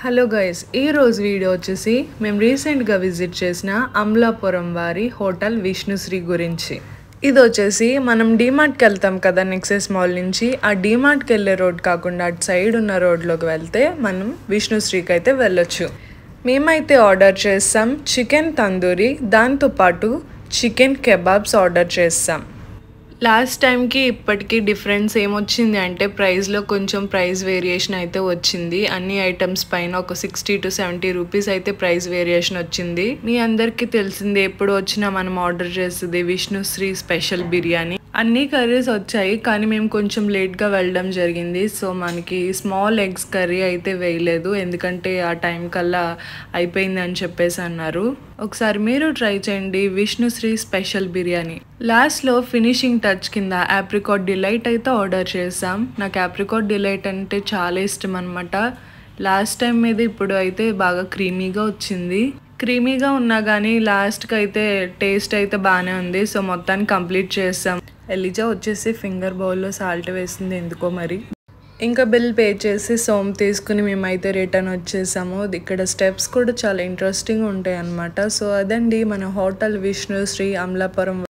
Hello guys, ఈరోజు video వచ్చేసి మేము రీసెంట్గా విజిట్ చేసిన అమలాపురం వారి హోటల్ విష్ణుశ్రీ గురించి. ఇది వచ్చేసి మనం డీమార్ట్కి వెళ్తాం కదా నెక్సెస్ మాల్ నుంచి. ఆ డీమార్ట్కి వెళ్ళే రోడ్ కాకుండా అటు సైడ్ ఉన్న రోడ్లోకి వెళ్తే మనం విష్ణుశ్రీకి అయితే వెళ్ళొచ్చు. మేమైతే ఆర్డర్ చేస్తాం చికెన్ తందూరి, దాంతోపాటు చికెన్ కెబాబ్స్ ఆర్డర్ చేస్తాం. లాస్ట్ టైంకి ఇప్పటికీ డిఫరెన్స్ ఏమొచ్చింది అంటే ప్రైస్లో కొంచెం ప్రైస్ వేరియేషన్ అయితే వచ్చింది. అన్ని ఐటమ్స్ పైన ఒక 60 to 70 రూపీస్ అయితే ప్రైస్ వేరియేషన్ వచ్చింది. మీ అందరికీ తెలిసింది, ఎప్పుడు వచ్చినా మనం ఆర్డర్ చేస్తుంది విష్ణుశ్రీ స్పెషల్ బిర్యానీ. అన్ని కర్రీస్ వచ్చాయి కానీ మేము కొంచెం లేట్గా వెళ్ళడం జరిగింది. సో మనకి స్మాల్ ఎగ్స్ కర్రీ అయితే వేయలేదు, ఎందుకంటే ఆ టైం కల్లా అయిపోయింది అని చెప్పేసి అన్నారు. ఒకసారి మీరు ట్రై చేయండి విష్ణుశ్రీ స్పెషల్ బిర్యానీ. లాస్ట్లో ఫినిషింగ్ టచ్ కింద ఆప్రికాట్ డిలైట్ అయితే ఆర్డర్ చేసాం. నాకు ఆప్రికాట్ డిలైట్ అంటే చాలా ఇష్టం అనమాట. లాస్ట్ టైం మీద ఇప్పుడు అయితే బాగా క్రీమీగా వచ్చింది. క్రీమీగా ఉన్నా కానీ లాస్ట్కి అయితే టేస్ట్ అయితే బాగానే ఉంది. సో మొత్తాన్ని కంప్లీట్ చేస్తాం. ఎలిజా వచ్చేసి ఫింగర్ బౌల్లో సాల్ట్ వేసింది ఎందుకో మరి. ఇంకా బిల్ పే చేసి సోమ్ తీసుకుని మేమైతే రిటర్న్ వచ్చేసాము. ఇక్కడ స్టెప్స్ కూడా చాలా ఇంట్రెస్టింగ్ ఉంటాయి అన్నమాట. సో అదండి మన హోటల్ విష్ణుశ్రీ అమలాపురం.